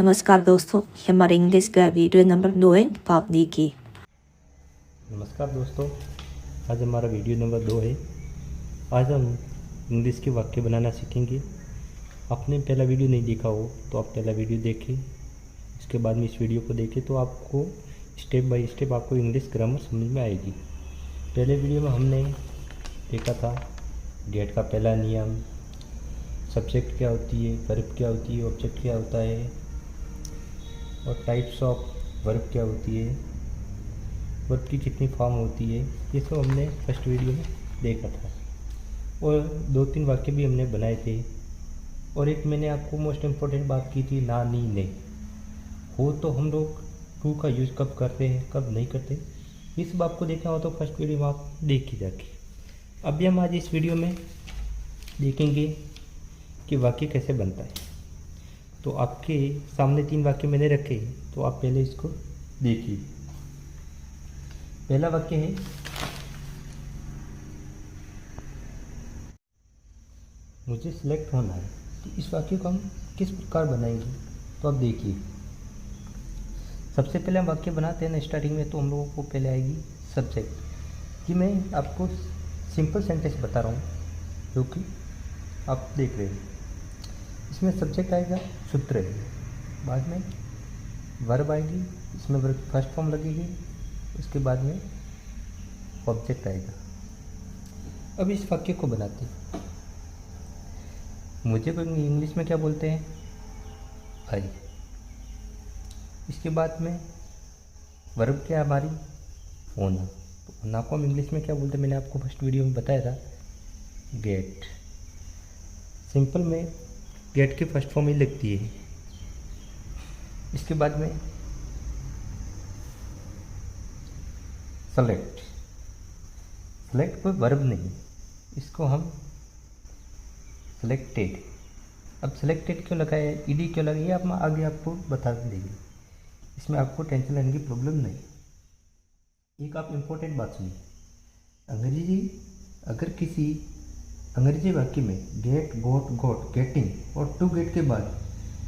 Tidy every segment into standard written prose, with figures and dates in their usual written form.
नमस्कार दोस्तों, ये हमारे इंग्लिश का वीडियो नंबर 2 है पापनी की। नमस्कार दोस्तों, आज हमारा वीडियो नंबर 2 है। आज हम इंग्लिश के वाक्य बनाना सीखेंगे। आपने पहला वीडियो नहीं देखा हो तो आप पहला वीडियो देखें, इसके बाद में इस वीडियो को देखें तो आपको स्टेप बाय स्टेप आपको इंग्लिश ग्रामर समझ में आएगी। पहले वीडियो में हमने देखा था गेट का पहला नियम, सब्जेक्ट क्या होती है, वर्ब क्या होती है, ऑब्जेक्ट क्या होता है और टाइप्स ऑफ वर्ब क्या होती है, वर्ब की कितनी फॉर्म होती है, ये सब हमने फर्स्ट वीडियो में देखा था। और 2-3 वाक्य भी हमने बनाए थे। और एक मैंने आपको मोस्ट इम्पोर्टेंट बात की थी, ना नी ने हो तो हम लोग टू का यूज़ कब करते हैं कब नहीं करते, ये सब आपको देखना हो तो फर्स्ट वीडियो में आप देखी जाके। अभी हम आज इस वीडियो में देखेंगे कि वाक्य कैसे बनता है। तो आपके सामने 3 वाक्य मैंने रखे, तो आप पहले इसको देखिए। पहला वाक्य है, मुझे सिलेक्ट होना है। तो इस वाक्य को हम किस प्रकार बनाएंगे तो आप देखिए। सबसे पहले हम वाक्य बनाते हैं ना स्टार्टिंग में, तो हम लोगों को पहले आएगी सब्जेक्ट। कि मैं आपको सिंपल सेंटेंस बता रहा हूँ जो कि आप देख रहे हैं। इसमें सब्जेक्ट आएगा सूत्र है, बाद में वर्ब आएगी, इसमें वर्ब फर्स्ट फॉर्म लगेगी, उसके बाद में ऑब्जेक्ट आएगा। अब इस वाक्य को बनाते हैं। मुझे को इंग्लिश में क्या बोलते हैं, आई। इसके बाद में वर्ब क्या हमारी, होना। तो होना को हम इंग्लिश में क्या बोलते हैं, मैंने आपको फर्स्ट वीडियो में बताया था, गेट। सिंपल में गेट की फर्स्ट फॉर्म ही लगती है। इसके बाद में सेलेक्ट। सेलेक्ट कोई वर्ब नहीं, इसको हम सेलेक्टेड। अब सेलेक्टेड क्यों लगाया है, ईडी क्यों लगाया है, आप आगे आपको बता देंगे। इसमें आपको टेंशन लेने की प्रॉब्लम नहीं। एक आप इम्पोर्टेंट बात सुनिए, अगर किसी अंग्रेजी वाक्य में गेट, गोट, गोट, गेटिंग और टू गेट के बाद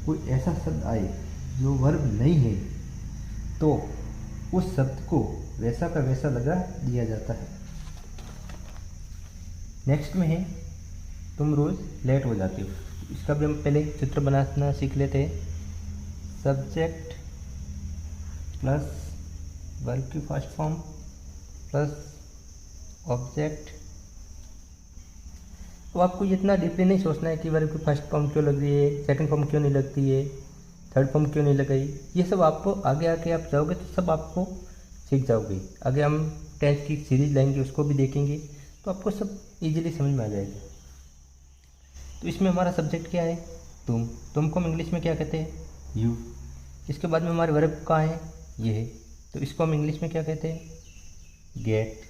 कोई ऐसा शब्द आए जो वर्ब नहीं है, तो उस शब्द को वैसा का वैसा लगा दिया जाता है। नेक्स्ट में है, तुम रोज़ लेट हो जाते हो। इसका भी हम पहले चित्र बनाना सीख लेते हैं। सब्जेक्ट प्लस वर्ब की फर्स्ट फॉर्म प्लस ऑब्जेक्ट। तो आपको इतना डीपली नहीं सोचना है कि वर्ब की फर्स्ट फॉर्म क्यों लग रही है, सेकंड फॉर्म क्यों नहीं लगती है, थर्ड फॉर्म क्यों नहीं लगाई। ये सब आपको आगे आके आप जाओगे तो सब आपको सीख जाओगे। आगे हम टेंस की सीरीज लाएंगे, उसको भी देखेंगे, तो आपको सब इजीली समझ में आ जाएगा। तो इसमें हमारा सब्जेक्ट क्या है, तुम को हम इंग्लिश में क्या कहते हैं, यू। इसके बाद में हमारे वर्ब कहाँ है, ये है, तो इसको हम इंग्लिश में क्या कहते हैं, गेट।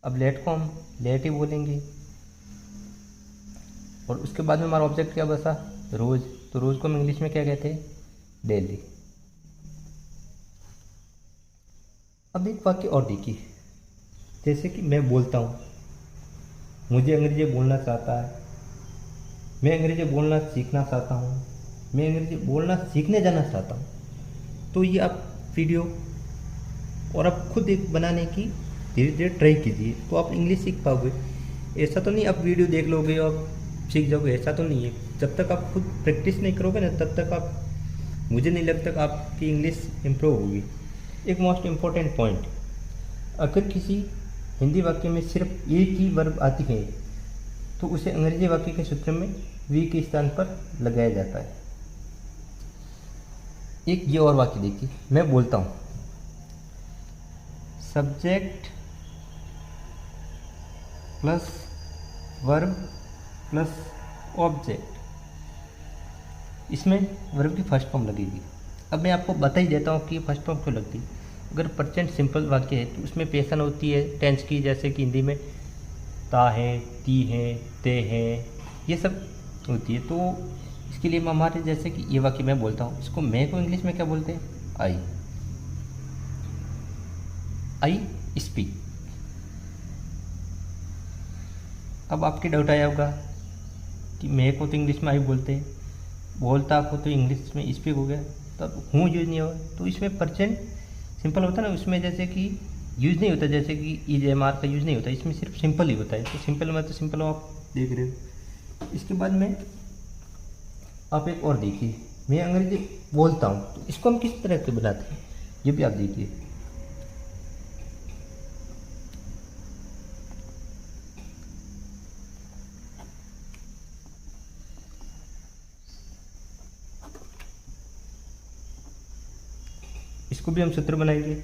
अब लेट को हम लेट ही बोलेंगे। और उसके बाद में हमारा ऑब्जेक्ट क्या बसा, रोज़। तो रोज़ को हम इंग्लिश में क्या कहते हैं, डेली। अब एक वाक्य और देखिए, जैसे कि मैं बोलता हूँ, मुझे अंग्रेजी बोलना चाहता है, मैं अंग्रेजी बोलना सीखना चाहता हूँ, मैं अंग्रेजी बोलना सीखने जाना चाहता हूँ। तो ये आप वीडियो और आप खुद एक बनाने की धीरे धीरे ट्राई कीजिए, तो आप इंग्लिश सीख पाओगे। ऐसा तो नहीं आप वीडियो देख लोगे और सीख जाओगे, ऐसा तो नहीं है। जब तक आप खुद प्रैक्टिस नहीं करोगे ना, तब तक आप, मुझे नहीं लगता आपकी इंग्लिश इम्प्रूव होगी। एक मोस्ट इम्पॉर्टेंट पॉइंट, अगर किसी हिंदी वाक्य में सिर्फ एक ही वर्ब आती है तो उसे अंग्रेजी वाक्य के सूत्र में वी के स्थान पर लगाया जाता है। एक ये और वाक्य देखिए, मैं बोलता हूँ, subject plus verb plus object. इसमें वर्ब की फर्स्ट फॉर्म लगेगी। अब मैं आपको बता ही देता हूँ कि फर्स्ट फॉर्म क्यों लगती है। अगर प्रेजेंट सिंपल वाक्य है तो उसमें पेशन होती है टेंस की, जैसे कि हिंदी में ता है, ती है, ते है, ये सब होती है। तो इसके लिए हमारे, जैसे कि ये वाक्य मैं बोलता हूँ, इसको मैं को इंग्लिश में क्या बोलते हैं, आई स्पीक। अब आपके डाउट आया होगा कि मैं को तो इंग्लिश में आई बोलते हैं, बोलता को तो इंग्लिश में स्पीक हो गया, तब हूँ यूज नहीं होगा। तो इसमें परसेंट सिंपल होता है ना, उसमें जैसे कि यूज़ नहीं होता, जैसे कि इज एम आर का यूज़ नहीं होता, इसमें सिर्फ सिंपल ही होता है। तो सिंपल में तो सिंपल आप देख रहे हो। इसके बाद में आप एक और देखिए, मैं अंग्रेजी बोलता हूँ, तो इसको हम किस तरह से बनाते हैं ये भी आप देखिए। इसको भी हम सूत्र बनाएंगे,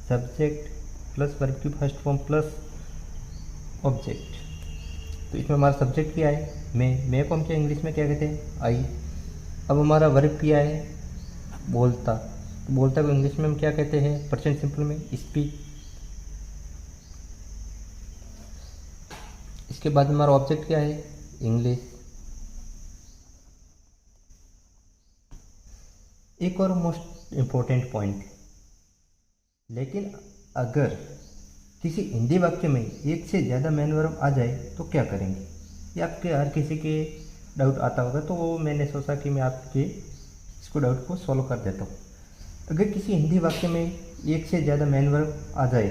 सब्जेक्ट प्लस वर्ब की फर्स्ट फॉर्म प्लस ऑब्जेक्ट। तो इसमें हमारा सब्जेक्ट क्या है, मैं को हम क्या इंग्लिश में क्या कहते हैं, आई। अब हमारा वर्ब क्या है, बोलता। तो बोलता को इंग्लिश में हम क्या कहते हैं, प्रेजेंट सिंपल में स्पीक। इसके बाद हमारा ऑब्जेक्ट क्या है, इंग्लिश। एक और मोस्ट इम्पोर्टेंट पॉइंट, लेकिन अगर किसी हिंदी वाक्य में एक से ज़्यादा मेन वर्ब आ जाए तो क्या करेंगे, ये आपके हर किसी के डाउट आता होगा। तो वो मैंने सोचा कि मैं आपके इसको डाउट को सॉल्व कर देता हूँ। अगर किसी हिंदी वाक्य में एक से ज़्यादा मेन वर्ब आ जाए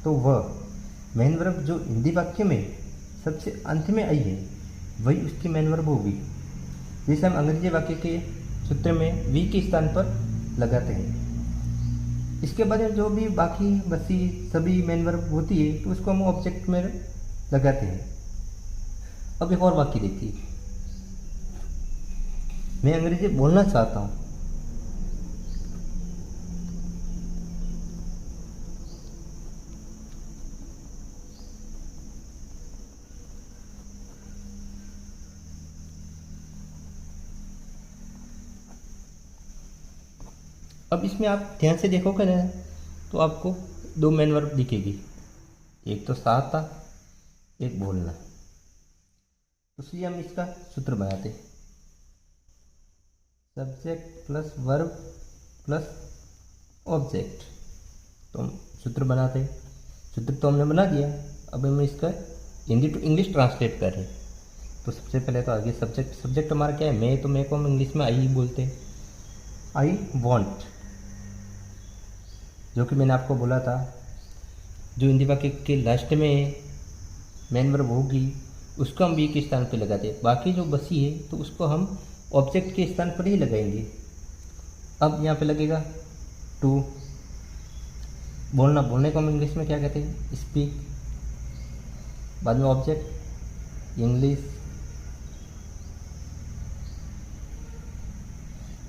तो वह मेन वर्ब जो हिंदी वाक्य में सबसे अंत में आई है वही उसकी मेन वर्ब होगी। जैसे हम अंग्रेजी वाक्य के सूत्र में वी के स्थान पर लगाते हैं। इसके बाद जो भी बाकी बची सभी मेन वर्ब होती है तो उसको हम ऑब्जेक्ट में लगाते हैं। अब एक और वाक्य देखिए, मैं अंग्रेजी बोलना चाहता हूँ। अब इसमें आप ध्यान से देखोगे ना तो आपको दो मेन वर्ब दिखेगी, एक तो चाहता, एक बोलना। तो इसलिए हम इसका सूत्र बनाते, subject plus verb plus object. तो हम सूत्र बनाते, सूत्र तो हमने बना दिया। अब हम इसका हिंदी टू इंग्लिश ट्रांसलेट कर रहे हैं। तो सबसे पहले तो आगे सब्जेक्ट हमारा क्या है, मैं, तो मैं को हम इंग्लिश में आई ही बोलते हैं, आई वॉन्ट। जो कि मैंने आपको बोला था, जो हिंदी वाक्य के लास्ट में मेन वर्ब होगी उसको हम वी के स्थान पर लगाते हैं। बाकी जो बची है तो उसको हम ऑब्जेक्ट के स्थान पर ही लगाएंगे। अब यहाँ पे लगेगा टू, बोलने को हम इंग्लिश में क्या कहते हैं, स्पीक। बाद में ऑब्जेक्ट इंग्लिश।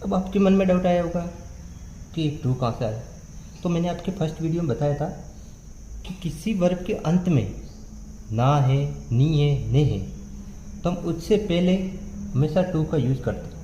अब आपके मन में डाउट आया होगा कि टू कहाँ से आया। तो मैंने आपके फर्स्ट वीडियो में बताया था कि किसी वर्ब के अंत में ना है, नी है, ने है, तो हम उससे पहले हमेशा टू का यूज़ करते हैं।